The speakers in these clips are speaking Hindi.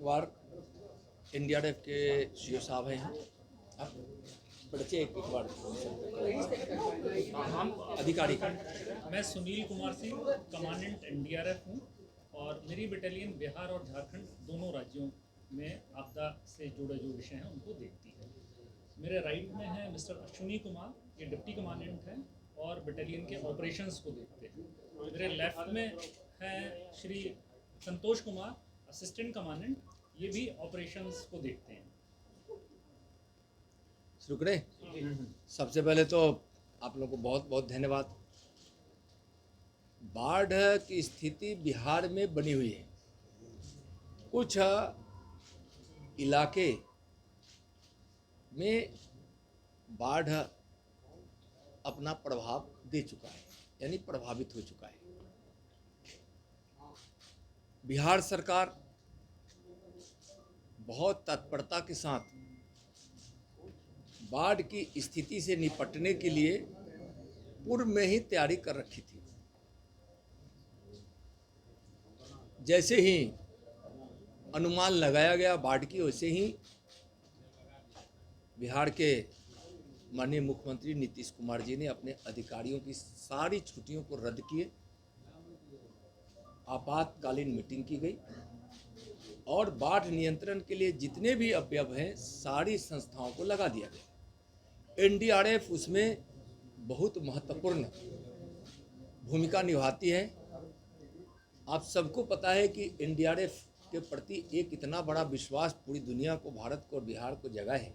बार एनडीआरएफ के सीओ साहब हैं आप परिचय एक बार हम अधिकारी का। मैं सुनील कुमार सिंह कमांडेंट एनडीआरएफ हूँ और मेरी बटालियन बिहार और झारखंड दोनों राज्यों में आपदा से जुड़े जो विषय हैं उनको देखती है। मेरे राइट में है मिस्टर अश्विनी कुमार, ये डिप्टी कमांडेंट हैं और बटालियन के ऑपरेशंस को देखते हैं। मेरे लेफ्ट में है श्री संतोष कुमार, असिस्टेंट कमांडेंट, ये भी ऑपरेशंस को देखते हैं। शुरू करें। सबसे पहले तो आप लोगों को बहुत बहुत धन्यवाद। बाढ़ की स्थिति बिहार में बनी हुई है। कुछ इलाके में बाढ़ अपना प्रभाव दे चुका है, यानी प्रभावित हो चुका है। बिहार सरकार बहुत तत्परता के साथ बाढ़ की स्थिति से निपटने के लिए पूर्व में ही तैयारी कर रखी थी। जैसे ही अनुमान लगाया गया बाढ़ की, वैसे ही बिहार के माननीय मुख्यमंत्री नीतीश कुमार जी ने अपने अधिकारियों की सारी छुट्टियों को रद्द किए। आपातकालीन मीटिंग की गई और बाढ़ नियंत्रण के लिए जितने भी अवयव हैं सारी संस्थाओं को लगा दिया गया। एनडीआरएफ उसमें बहुत महत्वपूर्ण भूमिका निभाती है। आप सबको पता है कि एनडीआरएफ के प्रति एक इतना बड़ा विश्वास पूरी दुनिया को, भारत को और बिहार को जगा है,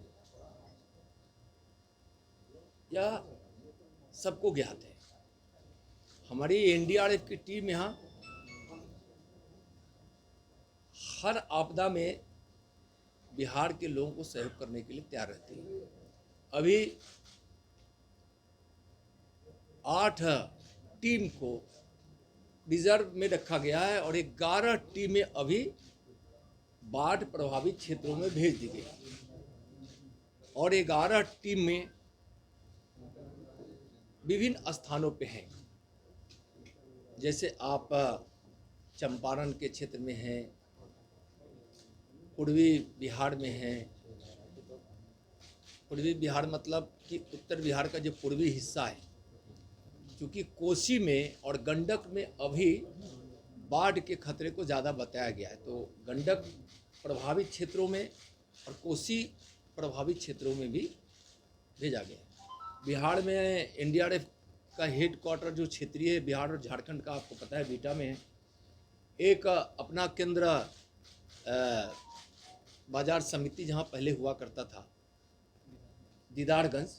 यह सबको ज्ञात है। हमारी एनडीआरएफ की टीम यहाँ हर आपदा में बिहार के लोगों को सहयोग करने के लिए तैयार रहती है। अभी 8 टीम को रिजर्व में रखा गया है और 11 टीमें अभी बाढ़ प्रभावित क्षेत्रों में भेज दी गई और 11 टीम में विभिन्न स्थानों पे हैं। जैसे आप चंपारण के क्षेत्र में हैं, पूर्वी बिहार में हैं। पूर्वी बिहार मतलब कि उत्तर बिहार का जो पूर्वी हिस्सा है, क्योंकि कोसी में और गंडक में अभी बाढ़ के खतरे को ज़्यादा बताया गया है, तो गंडक प्रभावित क्षेत्रों में और कोसी प्रभावित क्षेत्रों में भी भेजा गया है। बिहार में एनडीआरएफ का हेड क्वार्टर जो क्षेत्रीय बिहार और झारखंड का आपको पता है बीटा में है। एक अपना केंद्र बाजार समिति जहाँ पहले हुआ करता था दीदारगंज,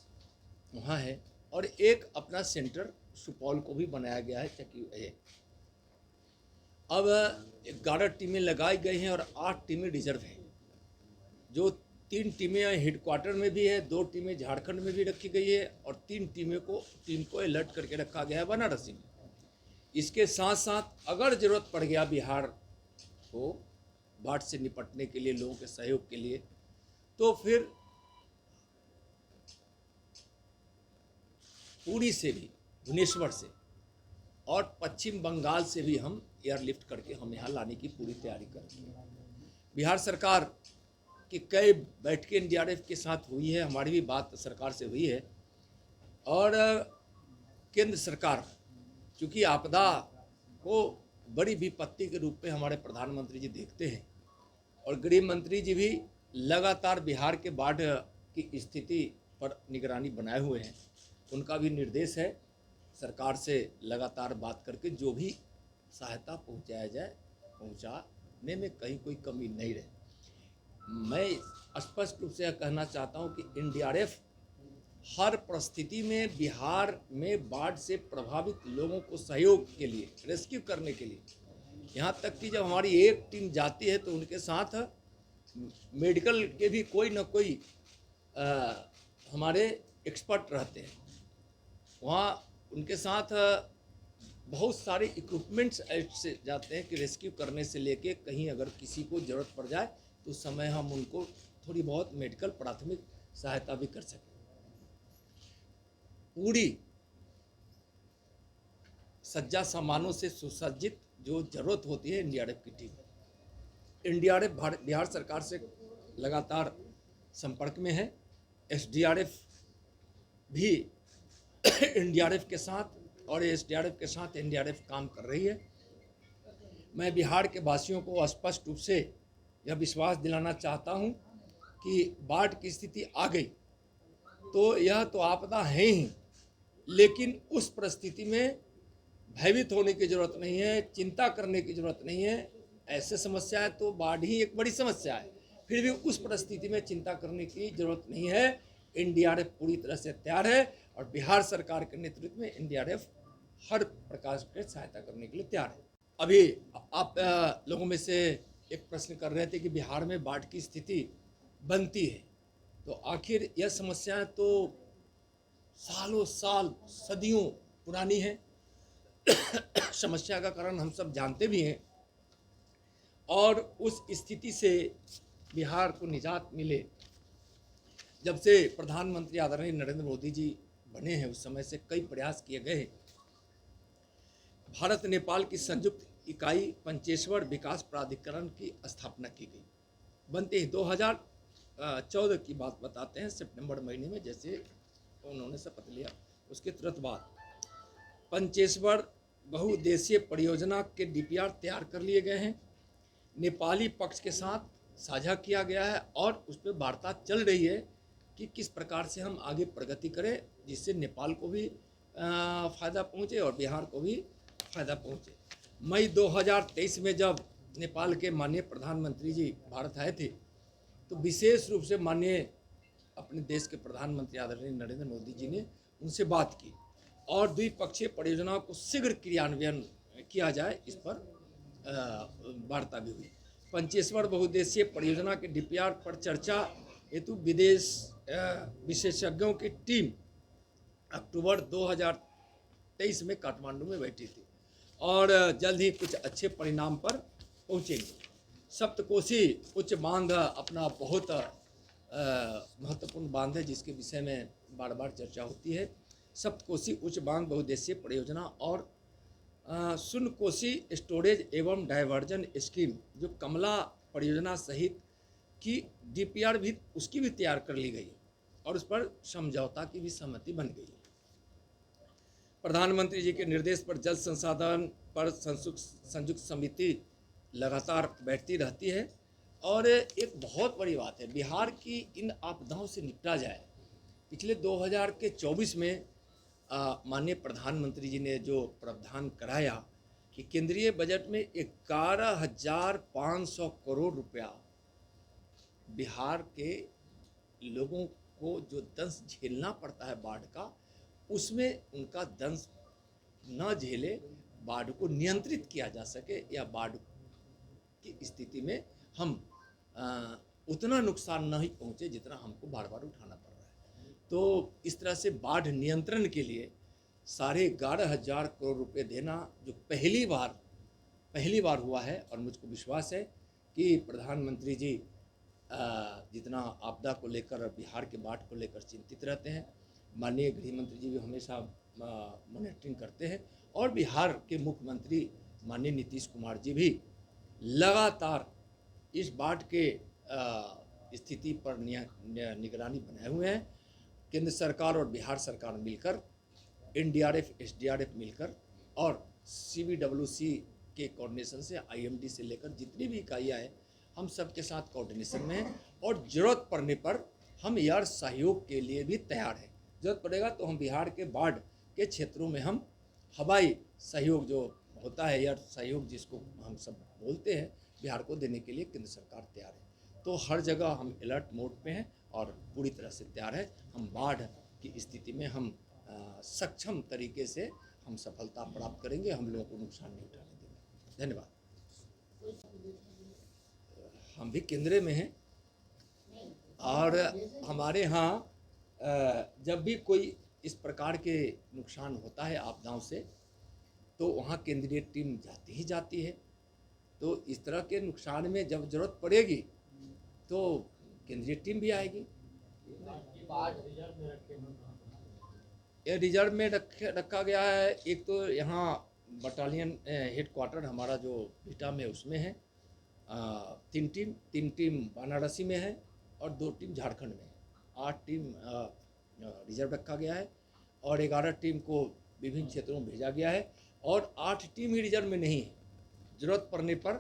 वहाँ है, और एक अपना सेंटर सुपौल को भी बनाया गया है चकी है। अब 11 टीमें लगाई गई हैं और 8 टीमें रिजर्व हैं। जो 3 टीमें हेडक्वार्टर में भी है, 2 टीमें झारखंड में भी रखी गई है और 3 टीम को अलर्ट करके रखा गया है बनारसी में। इसके साथ साथ अगर जरूरत पड़ गया बिहार को बाढ़ से निपटने के लिए, लोगों के सहयोग के लिए, तो फिर पुरी से भी, भुवनेश्वर से और पश्चिम बंगाल से भी हम एयरलिफ्ट करके हम यहाँ लाने की पूरी तैयारी कर रही है। बिहार सरकार की कई बैठकें एनडीआरएफ के साथ हुई है, हमारी भी बात सरकार से हुई है। और केंद्र सरकार, चूँकि आपदा को बड़ी विपत्ति के रूप में हमारे प्रधानमंत्री जी देखते हैं और गृह मंत्री जी भी लगातार बिहार के बाढ़ की स्थिति पर निगरानी बनाए हुए हैं। उनका भी निर्देश है सरकार से लगातार बात करके जो भी सहायता पहुंचाया जाए, पहुंचाने में कहीं कोई कमी नहीं रहे। मैं स्पष्ट रूप से यह कहना चाहता हूं कि एनडीआरएफ हर परिस्थिति में बिहार में बाढ़ से प्रभावित लोगों को सहयोग के लिए, रेस्क्यू करने के लिए, यहाँ तक कि जब हमारी एक टीम जाती है तो उनके साथ मेडिकल के भी कोई ना कोई हमारे एक्सपर्ट रहते हैं। वहाँ उनके साथ बहुत सारे इक्विपमेंट्स ऐसे जाते हैं कि रेस्क्यू करने से लेके कहीं अगर किसी को ज़रूरत पड़ जाए तो उस समय हम उनको थोड़ी बहुत मेडिकल प्राथमिक सहायता भी कर सकें। पूरी सज्जा सामानों से सुसज्जित जो जरूरत होती है एनडीआरएफ की टीम, एनडीआरएफ बिहार सरकार से लगातार संपर्क में है। एसडीआरएफ भी एनडीआरएफ के साथ और एसडीआरएफ के साथ एनडीआरएफ काम कर रही है। मैं बिहार के वासियों को स्पष्ट रूप से यह विश्वास दिलाना चाहता हूं कि बाढ़ की स्थिति आ गई तो यह तो आपदा है ही, लेकिन उस परिस्थिति में भयभीत होने की जरूरत नहीं है, चिंता करने की जरूरत नहीं है। ऐसे समस्या है तो बाढ़ ही एक बड़ी समस्या है, फिर भी उस परिस्थिति में चिंता करने की जरूरत नहीं है। एनडीआरएफ पूरी तरह से तैयार है और बिहार सरकार के नेतृत्व में एनडीआरएफ हर प्रकार से सहायता करने के लिए तैयार है। अभी आप लोगों में से एक प्रश्न कर रहे थे कि बिहार में बाढ़ की स्थिति बनती है, तो आखिर यह समस्याएं तो सालों साल सदियों पुरानी है। समस्या का कारण हम सब जानते भी हैं और उस स्थिति से बिहार को निजात मिले जब से प्रधानमंत्री आदरणीय नरेंद्र मोदी जी बने हैं, उस समय से कई प्रयास किए गए हैं। भारत नेपाल की संयुक्त इकाई पंचेश्वर विकास प्राधिकरण की स्थापना की गई। बनते ही 2014 की बात बताते हैं, सितंबर महीने में जैसे उन्होंने शपथ लिया, उसके तुरंत बाद पंचेश्वर बहुउद्देशीय परियोजना के डीपीआर तैयार कर लिए गए हैं। नेपाली पक्ष के साथ साझा किया गया है और उस पर वार्ता चल रही है कि किस प्रकार से हम आगे प्रगति करें जिससे नेपाल को भी फ़ायदा पहुँचे और बिहार को भी फ़ायदा पहुँचे। मई 2023 में जब नेपाल के माननीय प्रधानमंत्री जी भारत आए थे तो विशेष रूप से माननीय अपने देश के प्रधानमंत्री आदरणीय नरेंद्र मोदी जी ने उनसे बात की और द्विपक्षीय परियोजनाओं को शीघ्र क्रियान्वयन किया जाए, इस पर वार्ता भी हुई। पंचेश्वर बहुउद्देशीय परियोजना के डीपीआर पर चर्चा हेतु विदेश विशेषज्ञों की टीम अक्टूबर 2023 में काठमांडू में बैठी थी और जल्द ही कुछ अच्छे परिणाम पर पहुंचेंगे। सप्तकोशी उच्च बांध अपना बहुत महत्वपूर्ण बांध है जिसके विषय में बार बार चर्चा होती है। सप्तकोशी उच्च बांध बहुउद्देशीय परियोजना और सुनकोशी स्टोरेज एवं डाइवर्जन स्कीम जो कमला परियोजना सहित की डीपीआर भी उसकी भी तैयार कर ली गई और उस पर समझौता की भी सहमति बन गई है। प्रधानमंत्री जी के निर्देश पर जल संसाधन पर संयुक्त समिति लगातार बैठती रहती है और एक बहुत बड़ी बात है बिहार की इन आपदाओं से निपटा जाए। पिछले 2024 में माननीय प्रधानमंत्री जी ने जो प्रावधान कराया कि केंद्रीय बजट में 11,500 करोड़ रुपया बिहार के लोगों को जो दंश झेलना पड़ता है बाढ़ का, उसमें उनका दंश न झेले, बाढ़ को नियंत्रित किया जा सके या बाढ़ की स्थिति में हम उतना नुकसान नहीं पहुंचे जितना हमको बार बार उठाना पड़ रहा है। तो इस तरह से बाढ़ नियंत्रण के लिए 11,500 करोड़ रुपए देना जो पहली बार हुआ है और मुझको विश्वास है कि प्रधानमंत्री जी जितना आपदा को लेकर बिहार के बाढ़ को लेकर चिंतित रहते हैं, माननीय गृह मंत्री जी भी हमेशा मॉनिटरिंग करते हैं और बिहार के मुख्यमंत्री माननीय नीतीश कुमार जी भी लगातार इस बाढ़ के स्थिति पर निगरानी बनाए हुए हैं। केंद्र सरकार और बिहार सरकार मिलकर एनडीआरएफ एसडीआरएफ मिलकर और सीबीडब्ल्यूसी के कोऑर्डिनेशन से आईएमडी से लेकर जितनी भी इकाइयाँ हैं हम सब के साथ कोऑर्डिनेशन में हैं और ज़रूरत पड़ने पर हम एयर सहयोग के लिए भी तैयार हैं। ज़रूरत पड़ेगा तो हम बिहार के बाढ़ के क्षेत्रों में हम हवाई सहयोग जो होता है, एयर सहयोग जिसको हम सब बोलते हैं, बिहार को देने के लिए केंद्र सरकार तैयार है। तो हर जगह हम अलर्ट मोड पे हैं और पूरी तरह से तैयार है। हम बाढ़ की स्थिति में हम सक्षम तरीके से हम सफलता प्राप्त करेंगे, हम लोगों को नुकसान नहीं उठाने देंगे। धन्यवाद। हम भी केंद्र में हैं और हमारे यहाँ जब भी कोई इस प्रकार के नुकसान होता है आपदाओं से तो वहाँ केंद्रीय टीम जाती है। तो इस तरह के नुकसान में जब जरूरत पड़ेगी तो केंद्रीय टीम भी आएगी। ये रिजर्व में रखा गया है। एक तो यहाँ बटालियन हेडक्वार्टर हमारा जो बिटा में उसमें है तीन टीम वाराणसी में है और 2 टीम झारखंड में है। 8 टीम रिजर्व रखा गया है और 11 टीम को विभिन्न क्षेत्रों में भेजा गया है और 8 टीम ही रिजर्व में नहीं है। जरूरत पड़ने पर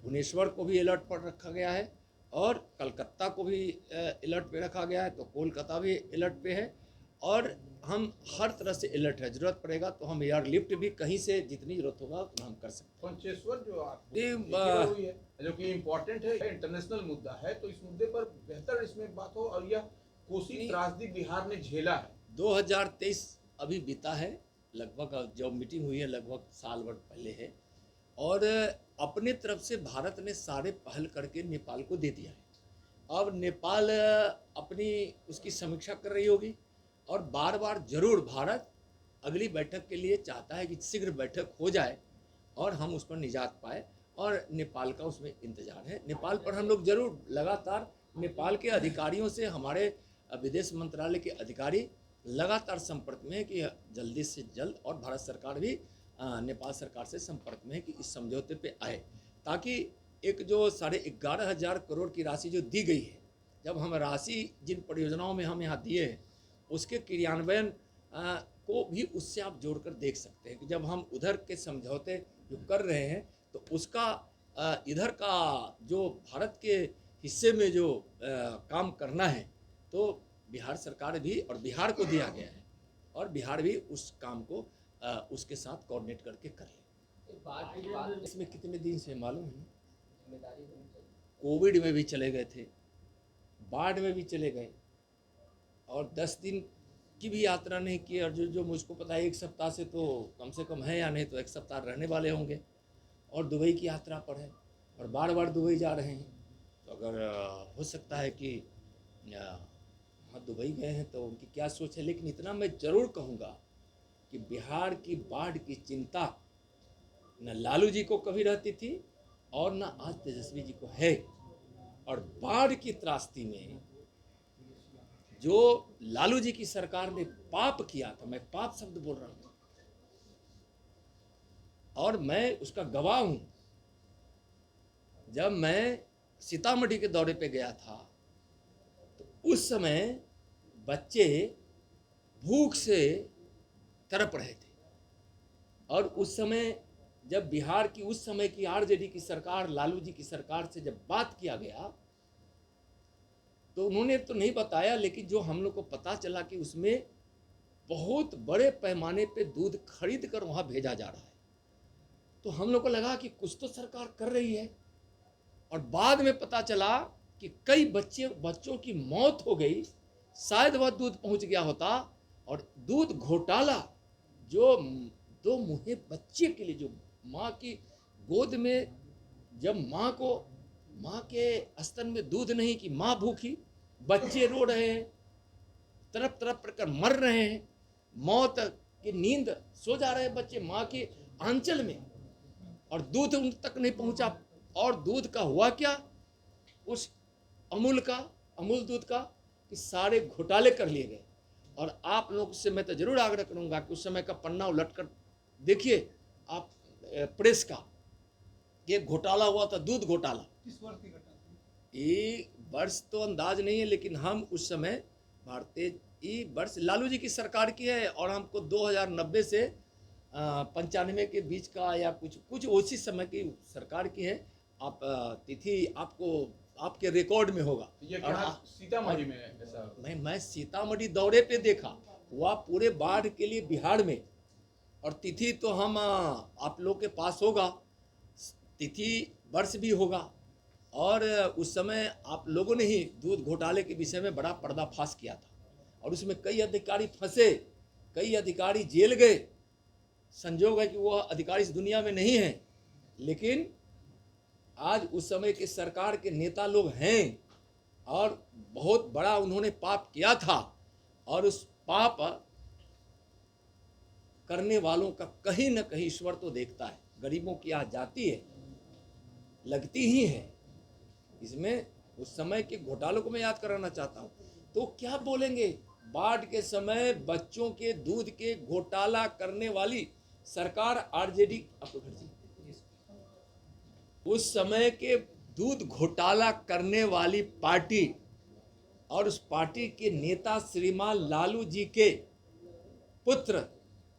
भुवनेश्वर को भी अलर्ट पर रखा गया है और कलकत्ता को भी अलर्ट पे रखा गया है, तो कोलकाता भी अलर्ट पे है और हम हर तरह से अलर्ट है। जरूरत पड़ेगा तो हम एयरलिफ्ट भी कहीं से जितनी जरूरत होगा उतना हम कर सकते हैं। पंचेश्वर जो आप ये, हुई है जो कि इम्पोर्टेंट है, इंटरनेशनल मुद्दा है, तो इस मुद्दे पर बेहतर इसमें बात हो। और यह कोसी त्रासदी बिहार ने झेला है। 2023 अभी बीता है, लगभग जो मीटिंग हुई है लगभग साल भर पहले है और अपने तरफ से भारत ने सारे पहल करके नेपाल को दे दिया है। अब नेपाल अपनी उसकी समीक्षा कर रही होगी और बार बार जरूर भारत अगली बैठक के लिए चाहता है कि शीघ्र बैठक हो जाए और हम उस पर निजात पाए और नेपाल का उसमें इंतजार है। नेपाल पर हम लोग जरूर लगातार नेपाल के अधिकारियों से, हमारे विदेश मंत्रालय के अधिकारी लगातार संपर्क में है कि जल्दी से जल्द, और भारत सरकार भी नेपाल सरकार से संपर्क में है कि इस समझौते पे आए, ताकि एक जो 11,500 करोड़ की राशि जो दी गई है, जब हम राशि जिन परियोजनाओं में हम यहाँ दिए हैं उसके क्रियान्वयन को भी उससे आप जोड़कर देख सकते हैं कि जब हम उधर के समझौते जो कर रहे हैं तो उसका इधर का जो भारत के हिस्से में जो काम करना है तो बिहार सरकार भी और बिहार को दिया गया है और बिहार भी उस काम को उसके साथ कोऑर्डिनेट करके कर ले। इसमें कितने दिन से मालूम है, कोविड में भी चले गए थे, बाढ़ में भी चले गए और 10 दिन की भी यात्रा नहीं की। और जो मुझको पता है 1 सप्ताह से तो कम से कम है, या नहीं तो 1 सप्ताह रहने वाले होंगे और दुबई की यात्रा पर है और बार बार दुबई जा रहे हैं। तो अगर हो सकता है कि वहाँ दुबई गए हैं तो उनकी क्या सोच है, लेकिन इतना मैं ज़रूर कहूँगा कि बिहार की बाढ़ की चिंता न लालू जी को कभी रहती थी और न आज तेजस्वी जी को है। और बाढ़ की त्रासदी में जो लालू जी की सरकार ने पाप किया था, मैं पाप शब्द बोल रहा हूँ और मैं उसका गवाह हूं। जब मैं सीतामढ़ी के दौरे पे गया था तो उस समय बच्चे भूख से तड़प रहे थे और उस समय जब बिहार की उस समय की आरजेडी की सरकार, लालू जी की सरकार से जब बात किया गया तो उन्होंने तो नहीं बताया, लेकिन जो हम लोग को पता चला कि उसमें बहुत बड़े पैमाने पे दूध खरीद कर वहाँ भेजा जा रहा है। तो हम लोग को लगा कि कुछ तो सरकार कर रही है और बाद में पता चला कि कई बच्चों की मौत हो गई, शायद वह दूध पहुँच गया होता। और दूध घोटाला जो 2 मुहे बच्चे के लिए, जो माँ की गोद में जब माँ के स्तन में दूध नहीं कि माँ भूखी, बच्चे रो रहे हैं, तरफ तरफ कर मर रहे हैं, मौत की नींद सो जा रहे हैं बच्चे माँ के आंचल में और दूध उन तक नहीं पहुंचा। और दूध का हुआ क्या, उस अमूल दूध का, कि सारे घोटाले कर लिए गए। और आप लोग से मैं तो जरूर आग्रह करूंगा कि उस समय का पन्ना उलट कर देखिए आप प्रेस का, ये घोटाला हुआ था, दूध घोटाला। किस वर्ष की घटना थी? ये वर्ष तो अंदाज नहीं है, लेकिन हम उस समय भारतीय वर्ष लालू जी की सरकार की है और हमको 2090 से 95 के बीच का या कुछ उसी समय की सरकार की है। आप तिथि आपको आपके रिकॉर्ड में होगा। ये क्या सीतामढ़ी में है ऐसा? मैं सीतामढ़ी दौरे पे देखा हुआ पूरे बाढ़ के लिए बिहार में, और तिथि तो हम आप लोग के पास होगा, तिथि वर्ष भी होगा। और उस समय आप लोगों ने ही दूध घोटाले के विषय में बड़ा पर्दाफाश किया था और उसमें कई अधिकारी फंसे, कई अधिकारी जेल गए। संजोग है कि वो अधिकारी इस दुनिया में नहीं है, लेकिन आज उस समय के सरकार के नेता लोग हैं और बहुत बड़ा उन्होंने पाप किया था और उस पाप करने वालों का कहीं न कहीं ईश्वर तो देखता है। गरीबों की आज जाती है, लगती ही है। इसमें उस समय के घोटालों को मैं याद कराना चाहता हूँ। तो क्या बोलेंगे, बाढ़ के समय बच्चों के दूध के घोटाला करने वाली सरकार आरजेडी, उस समय के दूध घोटाला करने वाली पार्टी और उस पार्टी के नेता श्रीमान लालू जी के पुत्र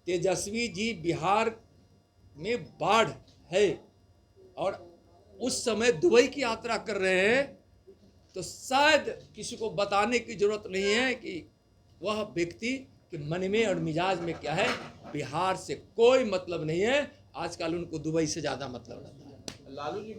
तेजस्वी जी बिहार में बाढ़ है और उस समय दुबई की यात्रा कर रहे हैं, तो शायद किसी को बताने की जरूरत नहीं है कि वह व्यक्ति के मन में और मिजाज में क्या है। बिहार से कोई मतलब नहीं है, आजकल उनको दुबई से ज़्यादा मतलब रहता है। लालू जी